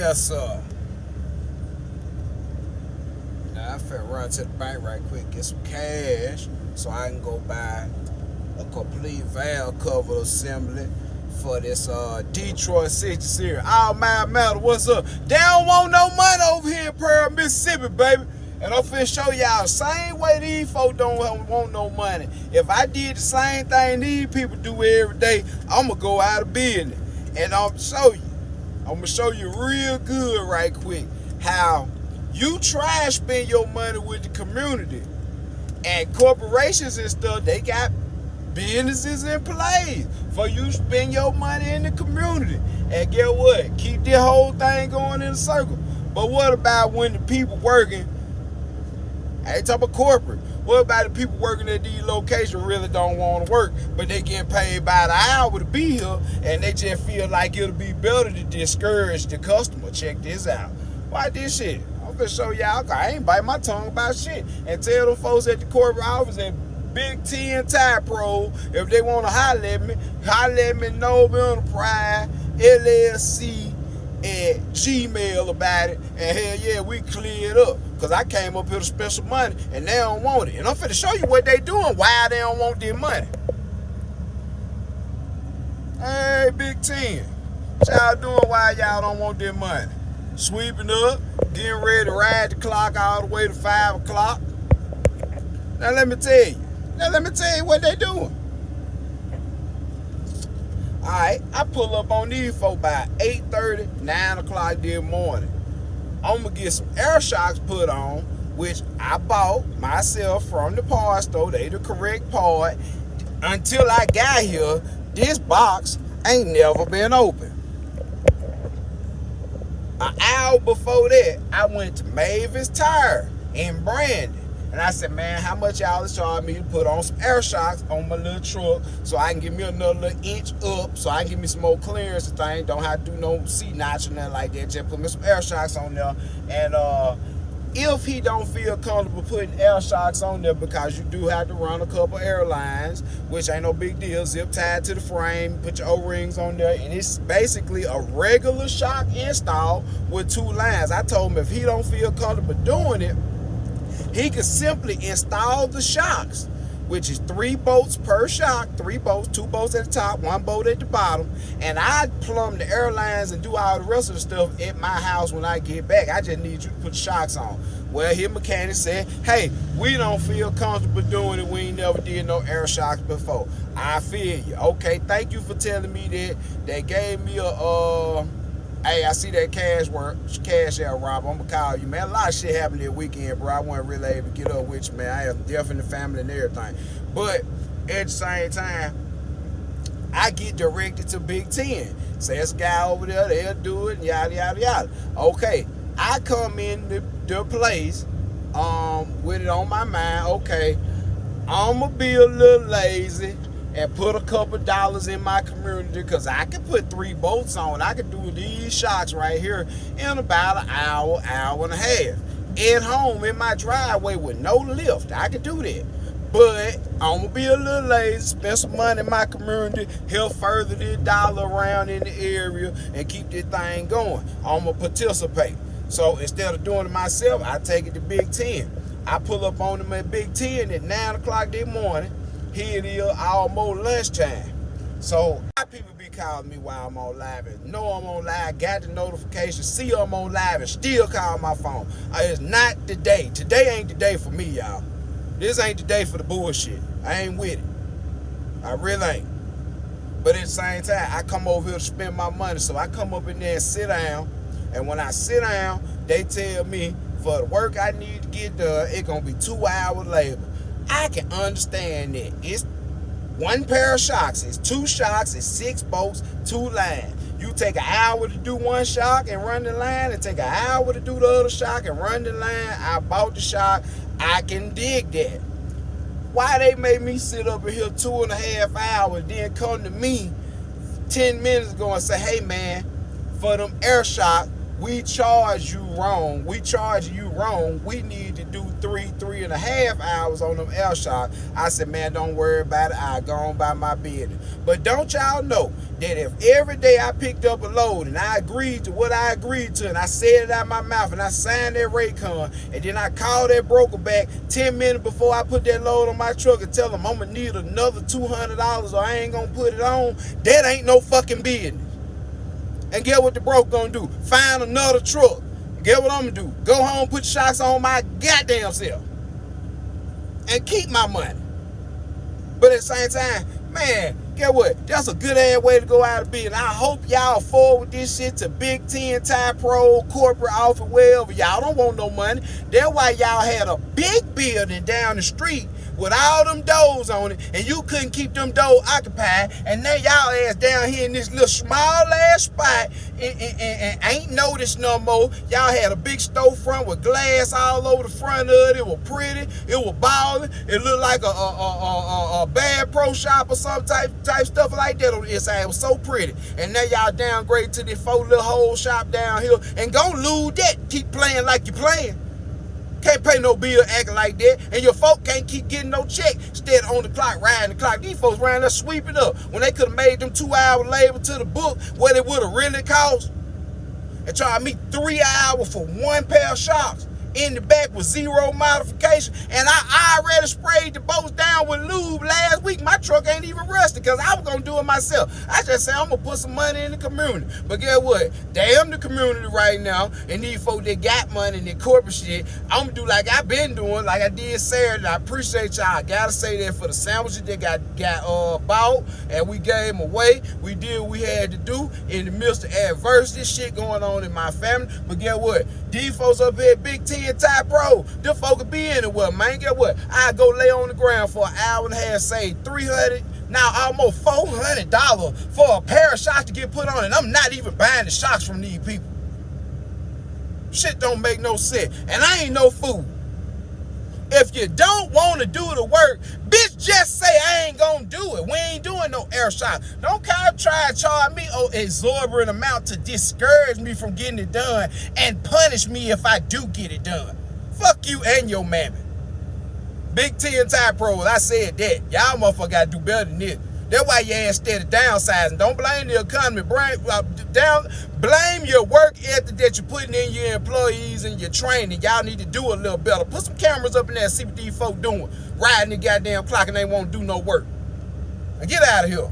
Yes, sir. Now I finna run to the bank right quick, get some cash, so I can go buy a complete valve cover assembly for this Detroit 60 series. All my matter, what's up? They don't want no money over here in Pearl, Mississippi, baby. And I'm finna show y'all the same way these folks don't want no money. If I did the same thing these people do every day, I'ma go out of business. And I'm gonna show you real good right quick how you try to spend your money with the community. And corporations and stuff, they got businesses in place for you to spend your money in the community. And get what? Keep this whole thing going in a circle. But what about when the people working, I ain't talking about corporate, what about the people working at these locations really don't want to work, but they getting paid by the hour to be here, and they just feel like it'll be better to discourage the customer? Check this out. Why this shit? I'm gonna show y'all. I ain't bite my tongue about shit. And tell them folks at the corporate office at Big T and Tire Pro, if they want to holler at me, Nova Enterprise, LLC, at Gmail about it. And hell yeah, we cleared up. Because I came up here to spend some money, and they don't want it. And I'm finna show you what they doing, why they don't want their money. Hey, Big Ten. What y'all doing why y'all don't want their money? Sweeping up, getting ready to ride the clock all the way to 5 o'clock. Now let me tell you what they doing. Alright, I pull up on these folks by 8:30, 9 o'clock this morning. I'm gonna get some air shocks put on, which I bought myself from the part store. They the correct part. Until I got here, this box ain't never been open. An hour before that, I went to Mavis Tire in Brandon. And I said, man, how much y'all is charging me to put on some air shocks on my little truck so I can give me another little inch up, so I can give me some more clearance and thing. Don't have to do no seat notch or nothing like that. Just put me some air shocks on there. And if he don't feel comfortable putting air shocks on there, because you do have to run a couple airlines, which ain't no big deal, zip tied to the frame, put your O-rings on there, and it's basically a regular shock install with 2 lines. I told him if he don't feel comfortable doing it, he could simply install the shocks, which is 3 bolts per shock, 3 bolts, 2 bolts at the top, 1 bolt at the bottom, and I plumb the airlines and do all the rest of the stuff at my house when I get back. I just need you to put shocks on. Well, his mechanic said, hey, we don't feel comfortable doing it. We ain't never did no air shocks before. I feel you. Okay, thank you for telling me that. They gave me a hey, I see that cash out, Rob. I'm gonna call you, man. A lot of shit happened that weekend, bro. I wasn't really able to get up with you, man. I have death in the family and everything. But at the same time, I get directed to Big Ten. Say it's a guy over there, they'll do it, and yada, yada, yada. Okay, I come in the place with it on my mind. Okay, I'm gonna be a little lazy and put a couple dollars in my community, because I can put 3 bolts on. I can do these shocks right here in about an hour, hour and a half. At home in my driveway with no lift, I can do that. But I'm gonna be a little lazy, spend some money in my community, help further this dollar around in the area, and keep this thing going. I'm gonna participate. So instead of doing it myself, I take it to Big Ten. I pull up on them at Big Ten at 9 o'clock this morning. Here it is, almost lunchtime. So a lot of people be calling me while I'm on live, and know I'm on live, got the notification, see I'm on live, and still call my phone. It's not the day. Today ain't the day for me, y'all. This ain't the day for the bullshit. I ain't with it. I really ain't. But at the same time, I come over here to spend my money, so I come up in there and sit down. And when I sit down, they tell me for the work I need to get done, it's gonna be 2 hours labor. I can understand that. It's 1 pair of shocks, it's 2 shocks, it's 6 bolts, 2 lines. You take an hour to do 1 shock and run the line, and take an hour to do the other shock and run the line. I bought the shock. I can dig that. Why they made me sit up in here 2.5 hours, then come to me 10 minutes ago and say, hey man, for them air shock, we charge you wrong. We charge you wrong. We need to do 3.5 hours on them air shots. I said, man, don't worry about it. I go on by my business. But don't y'all know that if every day I picked up a load and I agreed to what I agreed to and I said it out my mouth and I signed that rate con and then I called that broker back 10 minutes before I put that load on my truck and tell them I'm going to need another $200 or I ain't going to put it on, that ain't no fucking business. And get what the broker gonna do? Find another truck. Get what I'm gonna do? Go home, put shocks on my goddamn self. And keep my money. But at the same time, man, get what? That's a good ass way to go out of business. I hope y'all forward this shit to Big Ten, Tie Pro, corporate office, wherever. Y'all don't want no money. That's why y'all had a big building down the street with all them doors on it, and you couldn't keep them doors occupied, and now y'all ass down here in this little small ass spot and ain't noticed no more. Y'all had a big storefront with glass all over the front of it. It was pretty, it was ballin', it looked like a bad pro shop or some type stuff like that on the inside. It was so pretty. And now y'all downgrade to this 4 little hole shop down here and gon' lose that. Keep playing like you playing. Can't pay no bill acting like that, and your folk can't keep getting no check. Instead on the clock, riding the clock. These folks around there sweeping up when they could have made them 2 hour labor to the book what it would have really cost, and try to meet 3 hours for 1 pair of shocks in the back with 0 modification. And I already sprayed the boats down with lube last week. My truck ain't even rusted because I was gonna do it myself. I just said I'm gonna put some money in the community. But guess what? Damn the community right now, and these folks that got money and that corporate shit, I'm gonna do like I've been doing, like I did Saturday. I appreciate y'all. I gotta say that for the sandwiches that got bought and we gave them away. We did what we had to do in the midst of adversity, shit going on in my family. But guess what? These folks up here at Big Ten, Tie Pro, them folk could be anywhere, man. Get what? I go lay on the ground for an hour and a half, save $300, now almost $400 for a pair of shocks to get put on, and I'm not even buying the shocks from these people. Shit don't make no sense, and I ain't no fool. If you don't want to do the work, bitch, just say I ain't gonna do it. We ain't doing no air shot. Don't come try and charge me an exorbitant amount to discourage me from getting it done and punish me if I do get it done. Fuck you and your mammy. Big Ten Tie Pros, I said that. Y'all motherfuckers gotta do better than this. That's why your ass steady downsizing. Don't blame the economy. Blame your work ethic that you're putting in your employees and your training. Y'all need to do a little better. Put some cameras up in there and see what these folks doing. Riding the goddamn clock and they won't do no work. Now get out of here.